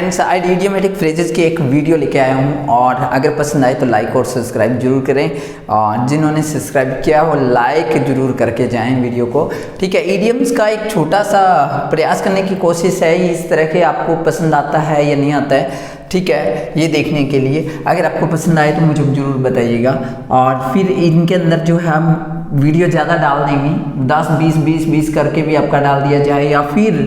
Friends, आज idiomatic phrases की एक वीडियो लेके आया हूँ और अगर पसंद आए तो लाइक और सब्सक्राइब जरूर करें और जिन्होंने सब्सक्राइब किया वो लाइक जरूर करके जाएं वीडियो को। ठीक है, इडियम्स का एक छोटा सा प्रयास करने की कोशिश है, इस तरह के आपको पसंद आता है या नहीं आता है। ठीक है, ये देखने के लिए अगर आपको पसंद आए तो मुझे ज़रूर बताइएगा। और फिर इनके अंदर जो है हम वीडियो ज़्यादा डाल देंगे, 10-20 करके भी आपका डाल दिया जाए, या फिर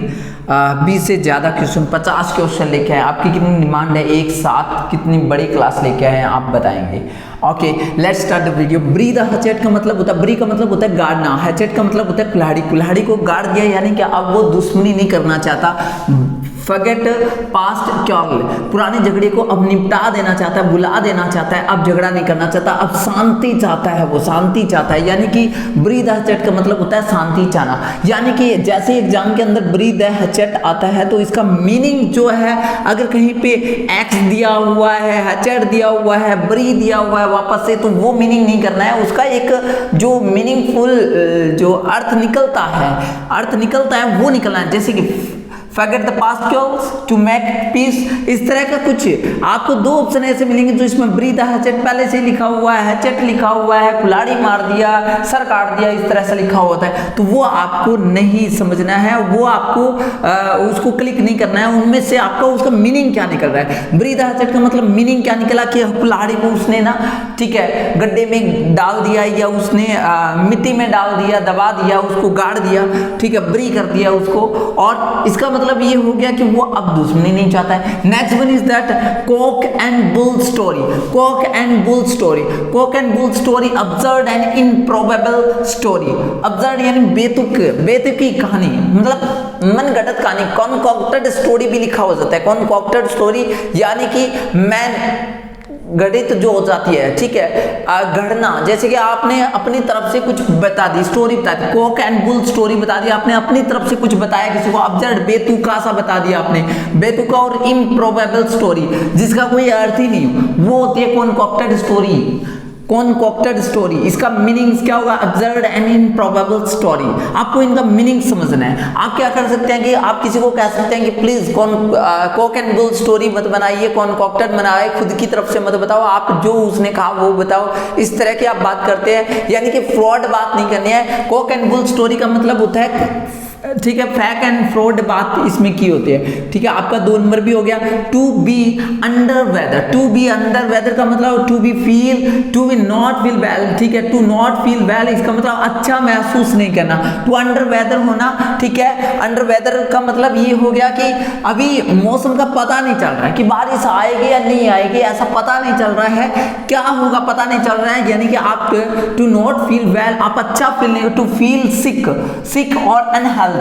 20 से ज़्यादा क्वेश्चन, 50 क्वेश्चन लेके आए। आपकी कितनी डिमांड है, एक साथ कितनी बड़ी क्लास लेके आए आप बताएंगे। Okay, let's start the video. Bury the hatchet का मतलब होता है, ब्री का मतलब होता है गाड़ना, हचेट का मतलब होता है कुल्हाड़ी। कुल्हाड़ी को गाड़ दिया यानी कि अब वो दुश्मनी नहीं करना चाहता। फॉरगेट पास्ट क्वारल, पुराने झगड़े को अब निपटा देना चाहता है, बुला देना चाहता है, अब झगड़ा नहीं करना चाहता, अब शांति चाहता है, वो शांति चाहता है। यानी कि ब्रीद हचेट का मतलब होता है शांति चाहना। यानी कि जैसे एग्जाम के अंदर ब्रीद हचेट आता है तो इसका मीनिंग जो है, अगर कहीं पे एक्स दिया हुआ है, हचेट दिया हुआ है, ब्री दिया हुआ है वापस से, तो वो मीनिंग नहीं करना है। उसका एक जो मीनिंगफुल जो अर्थ निकलता है वो निकलना है। जैसे कि Forget the past goals to make peace, इस तरह का कुछ आपको दो ऑप्शन ऐसे मिलेंगे जो इसमें ब्रीद हचेट पहले से लिखा हुआ है, हचेट लिखा हुआ है, कुल्हाड़ी मार दिया, सर काट दिया, इस तरह से लिखा होता है, तो वो आपको नहीं समझना है, वो आपको उसको क्लिक नहीं करना है। उनमें से आपको उसका मीनिंग क्या निकल रहा है। ब्रीद हचेट का मतलब मीनिंग क्या निकला कि कुल्हाड़ी को उसने ना, ठीक है, गड्ढे में डाल दिया या उसने मिट्टी में डाल दिया, दबा दिया, उसको गाड़ दिया, ठीक है, ब्री कर दिया उसको, और इसका मतलब ये हो गया कि वो अब दुश्मनी नहीं चाहता है। Next one is that cock and bull story. Cock and bull story, cock and bull story, absurd and improbable story. Absurd यानी बेतुकी कहानी, मतलब मनगढ़ंत कहानी। कॉन्कॉक्टेड स्टोरी भी लिखा हो जाता है, कॉन्कॉक्टेड स्टोरी यानी कि मैन गढ़ित जो हो जाती है, ठीक है, गढ़ना। जैसे कि आपने अपनी तरफ से कुछ बता दी, स्टोरी बता दी, कॉक एंड बुल स्टोरी बता दी, आपने अपनी तरफ से कुछ बताया किसी को, अब्सर्ड बेतुका सा बता दिया आपने, बेतुका। और इम्प्रोबेबल स्टोरी जिसका कोई अर्थ ही नहीं, वो होती है कॉन्कॉक्टेड स्टोरी। कॉन्कॉक्टेड स्टोरी, इसका मीनिंग क्या होगा, अब्सर्ड एंड इम्प्रोबेबल स्टोरी। आपको इनका मीनिंग समझना है। आप क्या कर सकते हैं कि आप किसी को कह सकते हैं कि please cock and bull story मत बनाइए, कॉन्कॉक्टेड बनाए, खुद की तरफ से मत बताओ, आप जो उसने कहा वो बताओ। इस तरह की आप बात करते हैं, यानी कि फ्रॉड बात नहीं करनी है। कॉक एंड बुल स्टोरी का मतलब होता है, ठीक है, फैक एंड फ्रॉड बात इसमें की होती है। ठीक है, आपका 2 नंबर भी हो गया। To be under weather, to be under weather का मतलब to be feel, to be not feel well, ठीक है, टू नॉट फील वेल, इसका मतलब अच्छा महसूस नहीं करना। टू अंडर वेदर होना, ठीक है, अंडर वेदर का मतलब ये हो गया कि अभी मौसम का पता नहीं चल रहा है कि बारिश आएगी या नहीं आएगी, ऐसा पता नहीं चल रहा है, क्या होगा पता नहीं चल रहा है। यानी कि आप टू नॉट फील वेल, आप अच्छा फील नहीं, टू फील सिक और अनहेल्दी,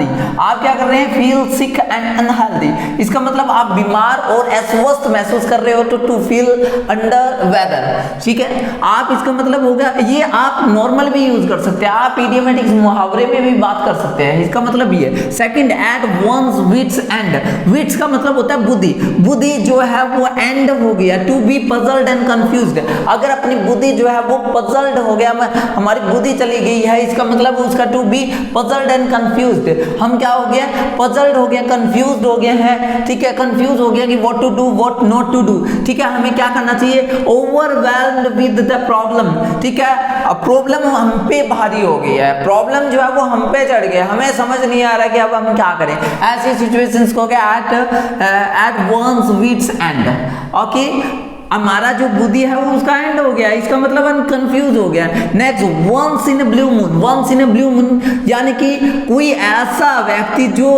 आप क्या कर रहे हैं, फील सिक एंड अनहेल्दी, इसका मतलब आप बीमार और अस्वस्थ महसूस कर रहे हो, टू फील अंडर वेदर। ठीक है, आप इसका मतलब हो गया, ये आप नॉर्मल भी यूज कर सकते हैं, आप इडियोमेटिक मुहावरे में भी बात कर सकते हैं, इसका मतलब ये है। Second, at one's wits end, wits का मतलब होता है बुद्धि, बुद्धि जो है वो एंड हो गया। To be puzzled and confused, अगर अपनी बुद्धि जो है वो पजल्ड हो गया, हमारी बुद्धि चली गई है, इसका मतलब उसका to be puzzled and confused, हम क्या हो गया, पजल्ड हो गया, कंफ्यूज्ड हो गया है, ठीक है, कंफ्यूज हो गया कि what to do what not to do. ठीक है, हमें क्या करना चाहिए, ओवरवेल्म्ड विद द प्रॉब्लम, ठीक है, अब प्रॉब्लम हम पे भारी हो गई है, प्रॉब्लम जो है वो हम पे चढ़ गया, हमें समझ नहीं आ रहा कि अब हम क्या करें। ऐसी सिचुएशंस को क्या, at one's wits end. Okay, हमारा जो बुद्धि है वो उसका एंड हो गया, इसका मतलब हम कंफ्यूज हो गया। Next, once in a blue moon, once in a blue moon यानी कि कोई ऐसा व्यक्ति जो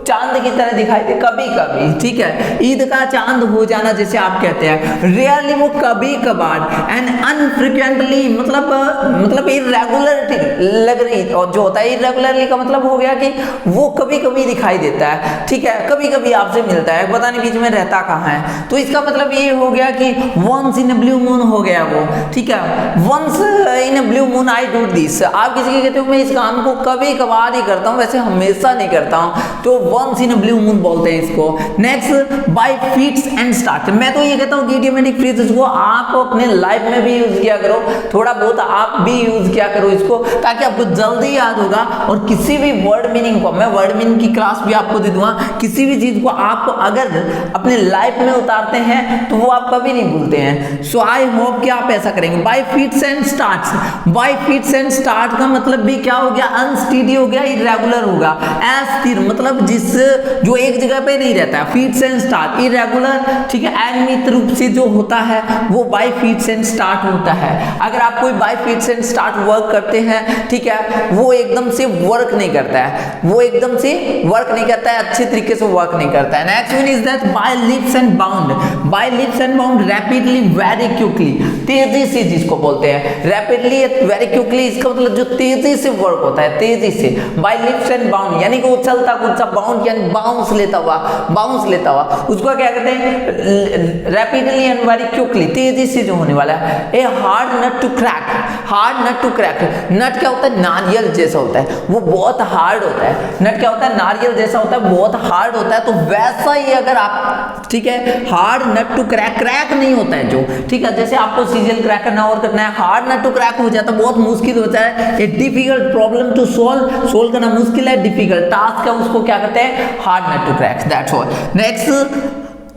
चांद की तरह दिखाई दे कभी कभी, ठीक है, ईद का चांद हो जाना जैसे आप कहते हैं, रियरली वो कभी कभार, एंड अनफ्रीक्वेंटली मतलब इरेगुलरिटी लग रही, और जो होता है इरेगुलरली का मतलब हो गया कि वो कभी कभी दिखाई देता है, ठीक है, कभी कभी आपसे मिलता है, पता नहीं बीच में रहता कहाँ है, तो इसका मतलब ये हो गया कि once in a blue moon हो गया वो, ठीक है, once in a blue moon I do this, आप किसी के कहते हो मैं इस काम को कभी कभार ही करता हूँ, वैसे हमेशा नहीं करता हूँ, तो वंस इन ब्लू मून बोलते हैं इसको। Next by fits and start. मैं तो ये कहता हूँ कि इडियोमेटिक फ्रेजेस को आप अपने लाइफ में भी यूज किया करो, थोड़ा बहुत आप भी यूज किया करो इसको, ताकि आपको जल्दी याद होगा। और किसी भी वर्ड मीनिंग को, मैं वर्ड मीनिंग की क्लास भी आपको दे दूंगा, किसी भी चीज को आप अगर अपने लाइफ में उतारते हैं तो वो आप कभी नहीं भूलते हैं। सो आई होप कि आप ऐसा करेंगे। By fits and starts, by fits and start का मतलब भी क्या हो गया, अनस्टेडी हो गया, इरेगुलर होगा। अस्थिर मतलब जिस जो एक जगह पे नहीं रहता है, फीट्स एंड स्टार्ट इरेगुलर, ठीक है, अनियमित रूप से जो होता है वो बाय फीट्स एंड स्टार्ट होता है। अगर आप कोई by fits and start work करते हैं, ठीक है, वो एकदम से वर्क नहीं करता है, वो एकदम से वर्क नहीं करता है, अच्छे तरीके से वर्क नहीं करता है। Next one is that by leaps and bound. By leaps and bound rapidly, very quickly, तेजी से जिसको बोलते हैं, रैपिडली वेरी क्विकली, इसका मतलब जो तेजी से वर्क होता है, तेजी से। बाय लीप्स एंड बाउंड यानी कि उछलता कूदता, बाउंड यानी बाउंस लेता हुआ, बाउंस लेता हुआ, उसको क्या कहते हैं, रैपिडली एंड वेरी क्विकली, तेजी से जो होने वाला है। A hard nut to crack, hard nut to crack, nut क्या होता है, नारियल जैसा होता है, वो बहुत हार्ड होता है। नट क्या होता है, नारियल जैसा होता है, बहुत हार्ड होता है। तो वैसा ही अगर आप, ठीक है, hard nut to crack, crack नहीं होता है जो, ठीक है, जैसे आपको सीरियल क्रैक करना और करना है, हार्ड नट टू क्रैक हो जाता है, बहुत मुश्किल होता है। A difficult problem to solve, solve करना मुश्किल है, डिफिकल्ट टास्क है, उसको क्या कहते हैं, hard nut to crack, that's all.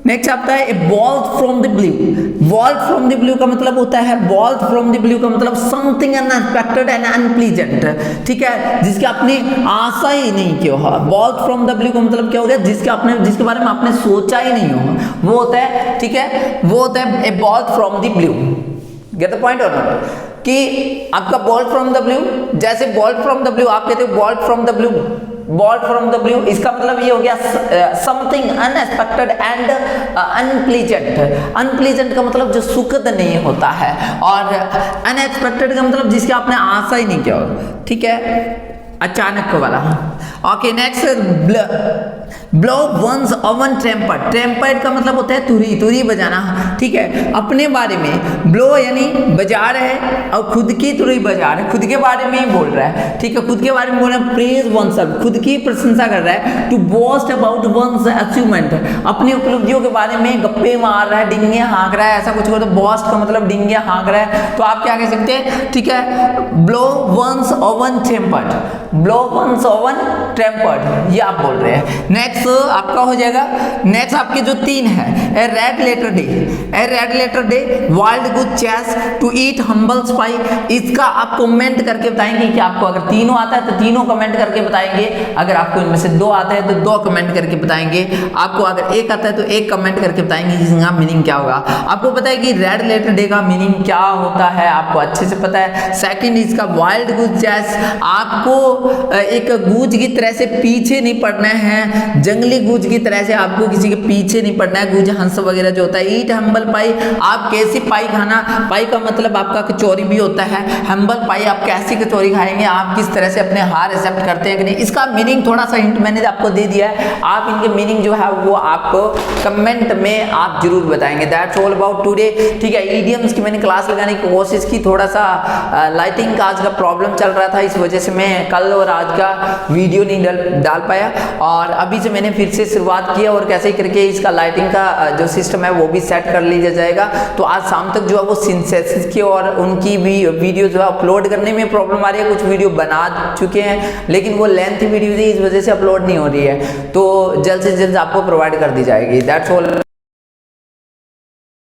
Next आता है ball from the blue. Ball from the blue का मतलब होता है, बॉल फ्रॉम द ब्लू का मतलब समथिंग अनएक्सपेक्टेड एंड अनप्लीजेंट, ठीक है, जिसके आपने आशा ही नहीं किया हो। बॉल फ्रॉम द ब्लू का मतलब क्या हो गया, जिसके बारे में आपने सोचा ही नहीं हो, वो होता है, ठीक है, वो होता है a ball from the blue. Get the point और नॉट, कि आपका बॉल फ्रॉम द ब्लू, जैसे बॉल फ्रॉम द ब्लू आप कहते हो ball from the blue, ball from the blue, इसका मतलब ये हो गया something unexpected and unpleasant. Unpleasant का मतलब जो सुखद नहीं होता है, और अनएक्सपेक्टेड का मतलब जिसके आपने आशा ही नहीं किया हो, ठीक है, अचानक वाला। Okay, next blow one's own trumpet. Trumpet का मतलब होता है तुरी, तुरी बजाना, ठीक है, अपने बारे में। ब्लो यानी बजा रहे हैं, और खुद की तुरी बजा रहे हैं, खुद के बारे में ही बोल रहा है, ठीक है, खुद के बारे में बोल रहा है। प्रेज वन सेल्फ, खुद की प्रशंसा कर रहा है। To boast about one's achievement, अपनी उपलब्धियों के बारे में गप्पे मार रहा है, डिंगे हाँक रहा है, ऐसा कुछ हो तो बोस्ट का मतलब डिंगे हाँक रहा है, तो आप क्या कह सकते हैं, ठीक है, blow one's own trumpet, blow one's own trumpet, ये आप बोल रहे हैं। नेक्स्ट आपका हो जाएगा, नेक्स्ट आपके जो 3 है, a red letter day, a red letter day, wild goose chase, to eat humble pie. इसका आप कमेंट करके बताएंगे कि आपको अगर तीनों आता है तो तीनों कमेंट करके बताएंगे, अगर आपको इनमें से 2 आता है तो 2 कमेंट करके बताएंगे, आपको अगर 1 आता है तो 1 कमेंट करके बताएंगे जिसका मीनिंग क्या होगा। आपको पता है कि रेड लेटर डे का मीनिंग क्या होता है, आपको अच्छे से पता है। सेकंड इसका वाइल्ड गुड चेस, आपको एक गूंज की तरह से पीछे नहीं पड़ना है, जंगली गूंज की तरह से आपको किसी के पीछे नहीं पड़ना है, गूंज हंस वगैरह जो होता है। ईट हम्बल पाई, आप कैसी पाई खाना, पाई का मतलब आपका कचौरी भी होता है, हम्बल पाई आप कैसी कचौरी खाएंगे, आप किस तरह से अपने हार एक्सेप्ट करते हैं कि नहीं, इसका मीनिंग थोड़ा सा हिंट मैंने आपको दे दिया है, आप इनके मीनिंग जो है वो आपको कमेंट में आप जरूर बताएंगे। दैट्स ऑल अबाउट टुडे, ठीक है। ईडियम्स की मैंने क्लास लगाने की कोशिश की, थोड़ा सा लाइटिंग का आज का प्रॉब्लम चल रहा था, इस वजह से मैं कल और आज का वीडियो नहीं डाल पाया, और अभी से मैंने फिर से शुरुआत की है, और कैसे करके इसका लाइटिंग का जो सिस्टम है वो भी सेट कर लिया जाएगा। तो आज शाम तक जो है वो सिंथेसिस की और उनकी भी वीडियो जो है अपलोड करने में प्रॉब्लम आ रही है, कुछ वीडियो बना चुके हैं लेकिन वो लेंथ वीडियो थी, इस वजह से अपलोड नहीं हो रही है, तो जल्द से जल्द आपको प्रोवाइड कर दी जाएगी। That's all.